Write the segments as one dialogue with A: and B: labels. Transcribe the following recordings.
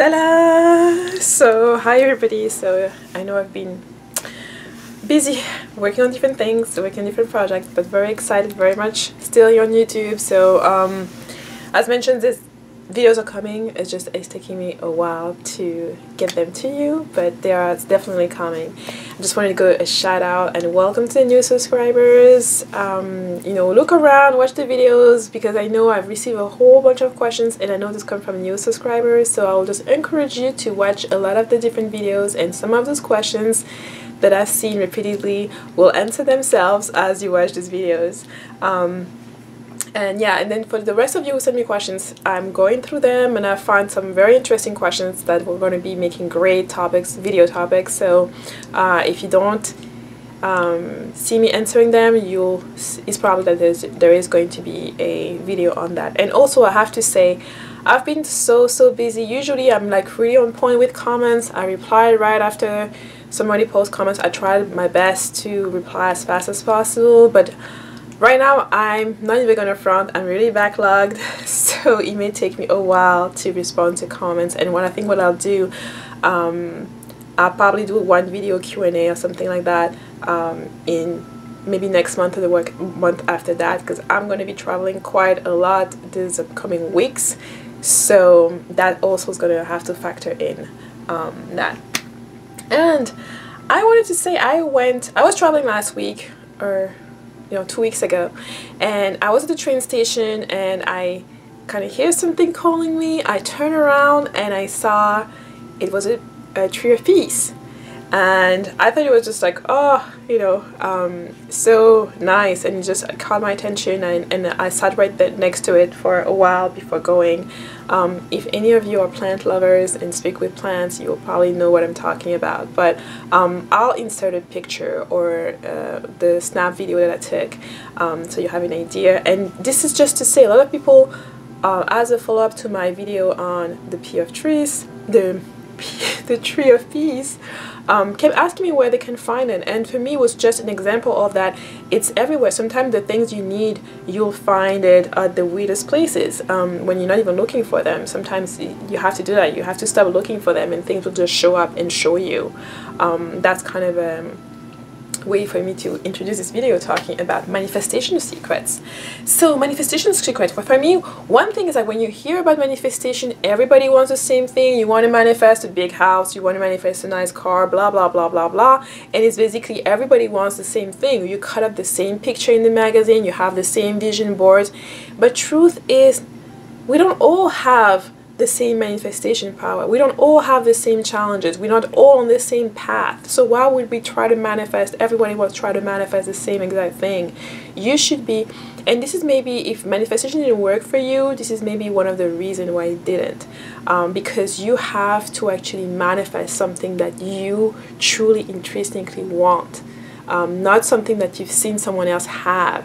A: Ta-da! So hi everybody. So I know I've been busy working on different things, working on different projects, but very excited, very much still here on YouTube. So as mentioned, these videos are coming. It's taking me a while to get them to you, but they are definitely coming. I just wanted to go a shout out and welcome to the new subscribers. You know, look around, watch the videos, because I know I've received a whole bunch of questions and I know this come from new subscribers, so I will just encourage you to watch a lot of the different videos, and some of those questions that I've seen repeatedly will answer themselves as you watch these videos. And yeah, and then for the rest of you who send me questions, I'm going through them and I find some very interesting questions that we're going to be making great topics, video topics. So if you don't see me answering them, it's probably that there is going to be a video on that. And also I have to say, I've been so busy. Usually I'm like really on point with comments. I reply right after somebody posts comments. I try my best to reply as fast as possible, but right now I'm not even gonna front, I'm really backlogged, so it may take me a while to respond to comments. And what I'll do, I'll probably do one video Q&A or something like that in maybe next month or the month after that, because I'm going to be traveling quite a lot these upcoming weeks, so that also is going to have to factor in that. And I wanted to say, I was traveling last week, or 2 weeks ago, and I was at the train station and I kind of hear something calling me. I turn around and I saw it was a tree of peace, and I thought it was just like, oh, so nice, and it just caught my attention, and I sat right there next to it for a while before going. If any of you are plant lovers and speak with plants, you'll probably know what I'm talking about, but I'll insert a picture or the snap video that I took, so you have an idea. And this is just to say, a lot of people, as a follow-up to my video on the tree of peace, kept asking me where they can find it, and for me it was just an example of that. It's everywhere. Sometimes the things you need, you'll find it at the weirdest places, when you're not even looking for them. Sometimes you have to do that. You have to stop looking for them and things will just show up and show you. That's kind of a way for me to introduce this video, talking about manifestation secrets. So manifestation secrets, well, for me, one thing is that when you hear about manifestation, everybody wants the same thing. You want to manifest a big house, you want to manifest a nice car, blah blah blah blah blah, and it's basically everybody wants the same thing. You cut up the same picture in the magazine, you have the same vision boards, but truth is, we don't all have the same manifestation power. We don't all have the same challenges. We're not all on the same path. So why would we try to manifest? Everybody will try to manifest the same exact thing. You should be, and this is maybe, if manifestation didn't work for you, this is maybe one of the reasons why it didn't, because you have to actually manifest something that you truly intrinsically want, not something that you've seen someone else have.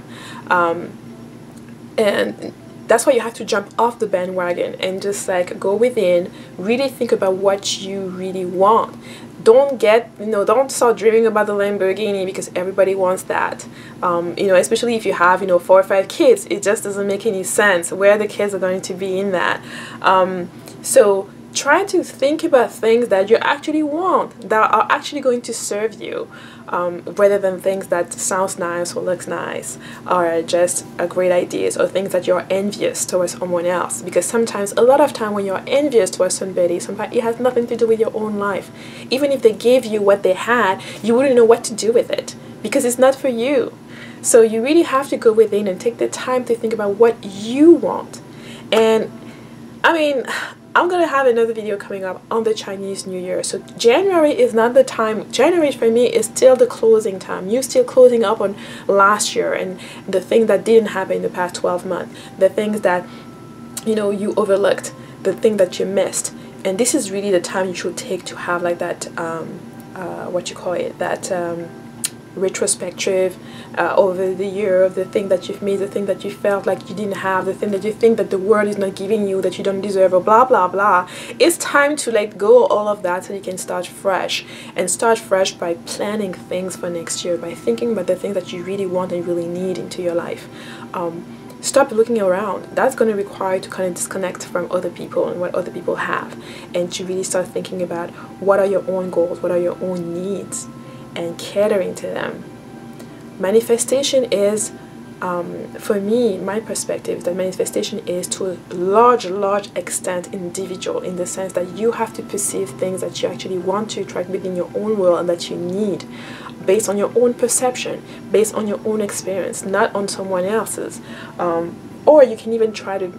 A: And that's why you have to jump off the bandwagon and just like go within, really think about what you really want. Don't don't start dreaming about the Lamborghini because everybody wants that. Especially if you have 4 or 5 kids, it just doesn't make any sense where the kids are going to be in that. So try to think about things that you actually want, that are actually going to serve you, rather than things that sounds nice or looks nice, or just great ideas, or things that you're envious towards someone else. Because sometimes, a lot of time, when you're envious towards somebody, sometimes it has nothing to do with your own life. Even if they gave you what they had, you wouldn't know what to do with it because it's not for you. So you really have to go within and take the time to think about what you want. And I mean, I'm gonna have another video coming up on the Chinese New Year, so January is not the time. January for me is still the closing time. You're still closing up on last year and the things that didn't happen in the past 12 months, the things that you overlooked, the thing that you missed. And this is really the time you should take to have like that retrospective over the year of the thing that you've made, the thing that you felt like you didn't have, the thing that you think that the world is not giving you, that you don't deserve, or blah blah blah. It's time to let go of all of that so you can start fresh, and start fresh by planning things for next year, by thinking about the things that you really want and really need into your life. stop looking around. That's going to require you to kind of disconnect from other people and what other people have, and to really start thinking about what are your own goals, what are your own needs, and catering to them. Manifestation is, for me, my perspective, that manifestation is to a large extent individual, in the sense that you have to perceive things that you actually want to attract within your own world and that you need, based on your own perception, based on your own experience, not on someone else's. Or you can even try to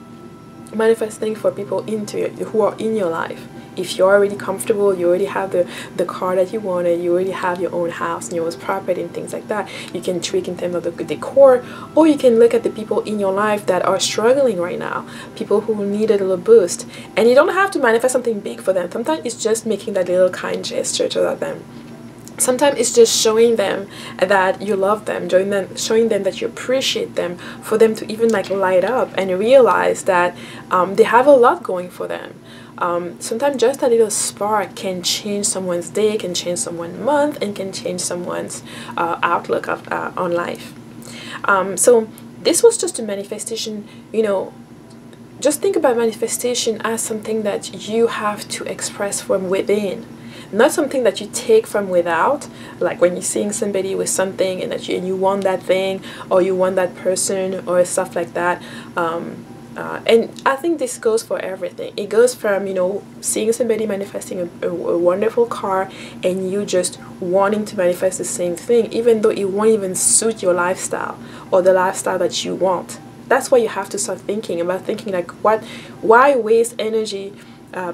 A: manifest things for people who are in your life. If you're already comfortable, you already have the car that you wanted, you already have your own house and your own property and things like that, you can tweak in terms of the decor. Or you can look at the people in your life that are struggling right now, people who need a little boost, and you don't have to manifest something big for them. Sometimes it's just making that little kind gesture to them. Sometimes it's just showing them that you love them, showing them that you appreciate them, for them to even like light up and realize that they have a lot going for them. Sometimes just a little spark can change someone's day, can change someone's month, and can change someone's outlook on life. So this was just a manifestation, you know. Just think about manifestation as something that you have to express from within, not something that you take from without, like when you're seeing somebody with something and that you want that thing, or you want that person, or stuff like that. And I think this goes for everything. It goes from, you know, seeing somebody manifesting a wonderful car, and you just wanting to manifest the same thing, even though it won't even suit your lifestyle or the lifestyle that you want. That's why you have to start thinking about like, why waste energy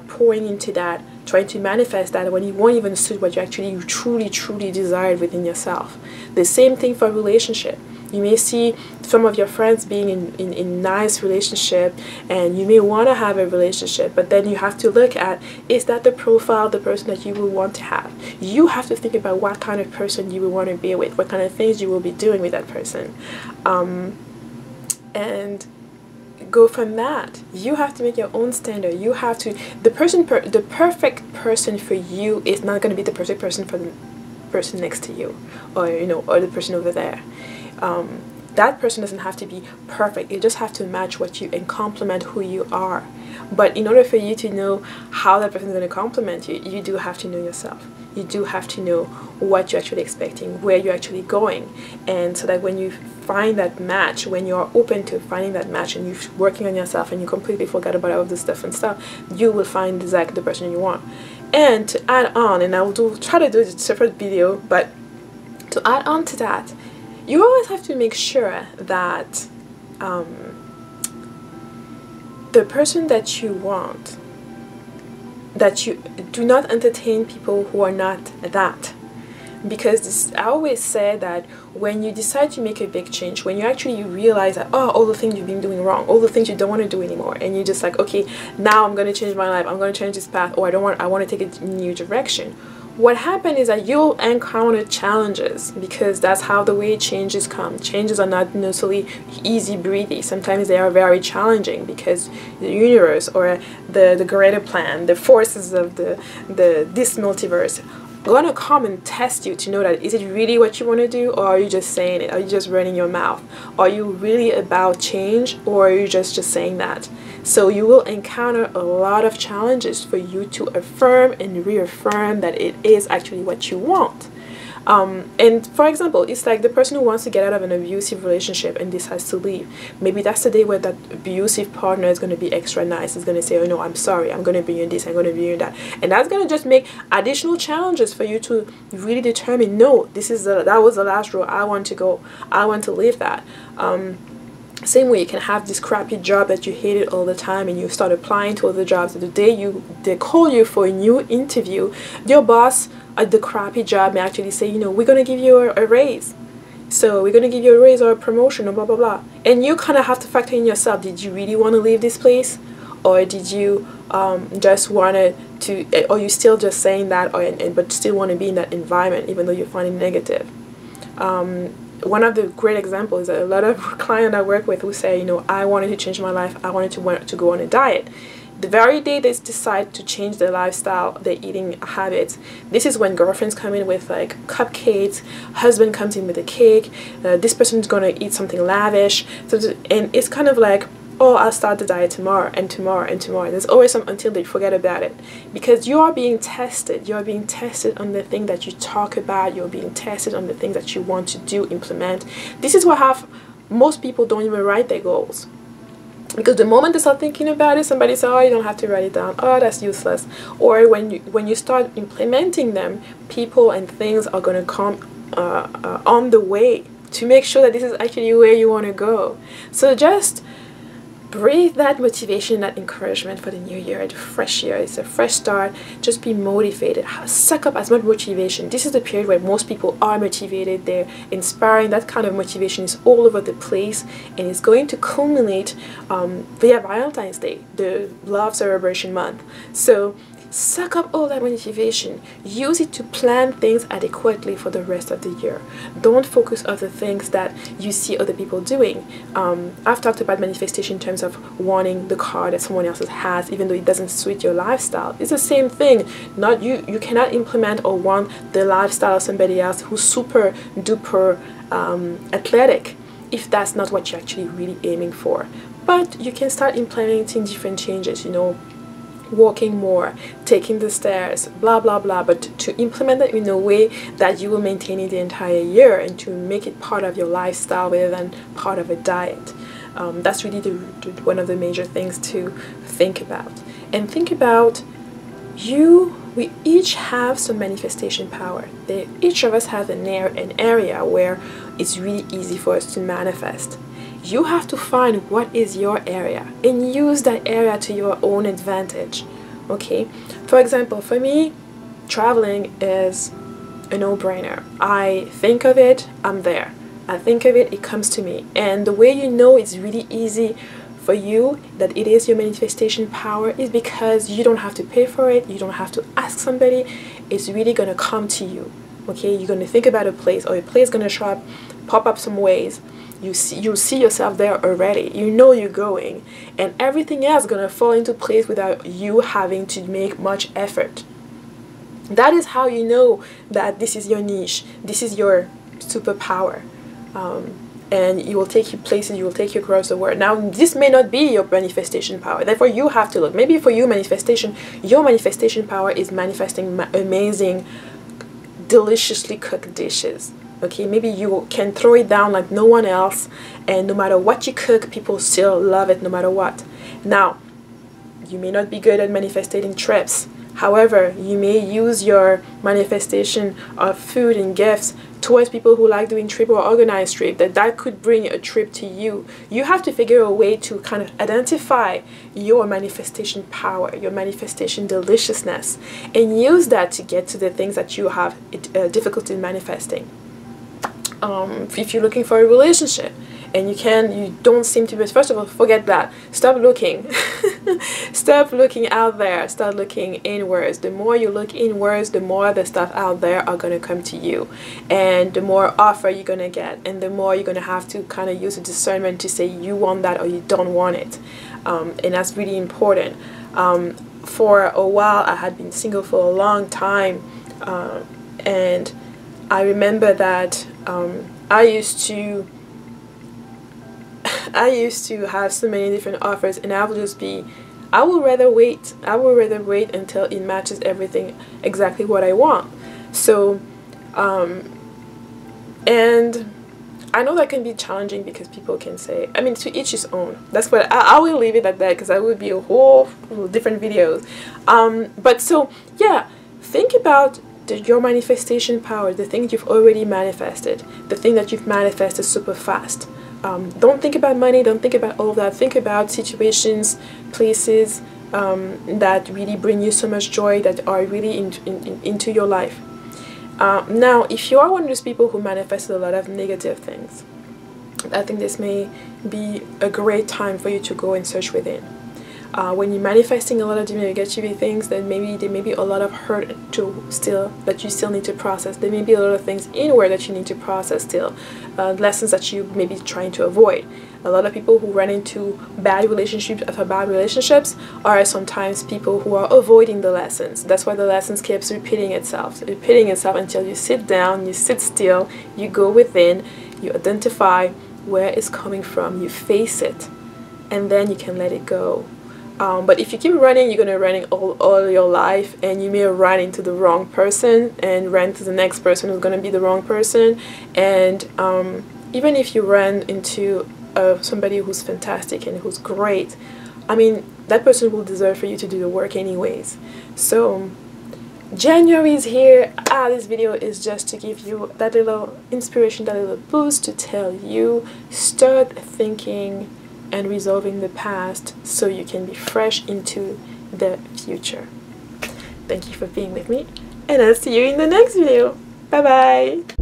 A: pouring into that, trying to manifest that, when it won't even suit what you actually truly desire within yourself. The same thing for a relationship. You may see some of your friends being in nice relationship, and you may want to have a relationship, but then you have to look at, is that the profile of the person that you will want to have? You have to think about what kind of person you will want to be with, what kind of things you will be doing with that person, and go from that. You have to make your own standard. You have to, the perfect person for you is not going to be the perfect person for the person next to you, or you know, or the person over there. That person doesn't have to be perfect. You just have to match what you and complement who you are. But in order for you to know how that person is going to complement you, you do have to know yourself. You do have to know what you're actually expecting, where you're actually going, and so that when you find that match, when you're open to finding that match, and you're working on yourself, and you completely forget about all of this different stuff, you will find exactly the person you want. And to add on, and I will try to do a separate video, but to add on to that, you always have to make sure that the person that you want, that you do not entertain people who are not that. Because I always say that when you decide to make a big change, when you actually realize that, oh, all the things you've been doing wrong, all the things you don't want to do anymore, and you're just like, okay, now I'm going to change my life, I'm going to change this path, or I want to take a new direction. What happens is that you'll encounter challenges, because that's how the way changes come. Changes are not necessarily easy breezy. Sometimes they are very challenging, because the universe, or the greater plan, the forces of this multiverse, gonna come and test you to know that, is it really what you want to do, or are you just saying it? Are you just running your mouth? Are you really about change, or are you just saying that? So you will encounter a lot of challenges for you to affirm and reaffirm that it is actually what you want. And for example, it's like the person who wants to get out of an abusive relationship and decides to leave. Maybe that's the day where that abusive partner is going to be extra nice. It's going to say, oh no, I'm sorry, I'm going to be in this, I'm going to be in that. And that's going to just make additional challenges for you to really determine, no, that was the last road. I want to go. I want to leave that. Same way, you can have this crappy job that you hated all the time, and you start applying to other jobs, and the day they call you for a new interview, your boss at the crappy job may actually say, you know, we're going to give you a raise. So we're going to give you a raise or a promotion or blah, blah, blah. And you kind of have to factor in yourself. Did you really want to leave this place? Or did you just want to, or you still just saying that, but still want to be in that environment, even though you find it negative? One of the great examples is that a lot of clients I work with who say, you know, I wanted to change my life. I wanted to go on a diet. The very day they decide to change their lifestyle, their eating habits, this is when girlfriends come in with like cupcakes, husband comes in with a cake, this person's gonna eat something lavish, and it's kind of like, oh, I'll start the diet tomorrow and tomorrow and tomorrow. There's always some until they forget about it, because you are being tested. You are being tested on the thing that you talk about. You're being tested on the things that you want to do, implement. This is what most people don't even write their goals. Because the moment they start thinking about it, somebody says, oh, you don't have to write it down. Oh, that's useless. Or when you start implementing them, people and things are going to come on the way to make sure that this is actually where you want to go. So just breathe that motivation, that encouragement for the new year, the fresh year. It's a fresh start. Just be motivated. Suck up as much motivation. This is the period where most people are motivated. They're inspiring. That kind of motivation is all over the place, and it's going to culminate via Valentine's Day, the love celebration month. So suck up all that motivation. Use it to plan things adequately for the rest of the year. Don't focus on the things that you see other people doing. I've talked about manifestation in terms of wanting the car that someone else has, even though it doesn't suit your lifestyle. It's the same thing. Not you cannot implement or want the lifestyle of somebody else who's super duper athletic if that's not what you're actually really aiming for. But you can start implementing different changes, you know, walking more, taking the stairs, blah blah blah, but to implement it in a way that you will maintain it the entire year and to make it part of your lifestyle rather than part of a diet. That's really one of the major things to think about. And think about we each have some manifestation power. Each of us have an area where it's really easy for us to manifest. You have to find what is your area and use that area to your own advantage. Okay, for example, for me, traveling is a no-brainer. I think of it, I'm there. I think of it, it comes to me. And the way you know it's really easy for you, that it is your manifestation power, is because you don't have to pay for it, you don't have to ask somebody. It's really going to come to you. Okay, you're going to think about a place, or a place is going to pop up some ways. You see yourself there already. You know you're going, and everything else is gonna fall into place without you having to make much effort. That is how you know that this is your niche. This is your superpower, and it will take you places. You will take you across the world. Now, this may not be your manifestation power. Therefore, you have to look. Maybe for you, your manifestation power is manifesting amazing, deliciously cooked dishes. Okay, maybe you can throw it down like no one else, and no matter what you cook, people still love it no matter what. Now, you may not be good at manifesting trips. However, you may use your manifestation of food and gifts towards people who like doing trip or organized trip, that could bring a trip to you. You have to figure a way to kind of identify your manifestation power, your manifestation deliciousness, and use that to get to the things that you have difficulty in manifesting. If you're looking for a relationship and you don't seem to be, first of all, forget that. Stop looking. Stop looking out there. Start looking inwards. The more you look inwards, the more the stuff out there are going to come to you, and the more offer you're going to get, and the more you're going to have to kind of use a discernment to say you want that or you don't want it. And that's really important. For a while, I had been single for a long time, and I remember that I used to have so many different offers, and I would rather wait until it matches everything exactly what I want. So and I know that can be challenging because people can say, I mean, to each his own. That's what I will leave it at that, because that would be a whole different videos. But so yeah, think about your manifestation power, the things you've already manifested, the thing that you've manifested super fast. Don't think about money, don't think about all of that. Think about situations, places that really bring you so much joy, that are really into your life. Now, if you are one of those people who manifested a lot of negative things, I think this may be a great time for you to go and search within. When you're manifesting a lot of negative things, then maybe there may be a lot of hurt that you still need to process. There may be a lot of things inward that you need to process still, lessons that you may be trying to avoid. A lot of people who run into bad relationships after bad relationships are sometimes people who are avoiding the lessons. That's why the lessons keeps repeating itself until you sit down, you sit still, you go within, you identify where it's coming from, you face it, and then you can let it go. But if you keep running, you're gonna run all your life, and you may run into the wrong person and run to the next person who's gonna be the wrong person. And even if you run into somebody who's fantastic and who's great, I mean, that person will deserve for you to do the work anyways. So January is here. This video is just to give you that little inspiration, that little boost to tell you, start thinking and resolving the past so you can be fresh into the future. Thank you for being with me, and I'll see you in the next video. Bye bye.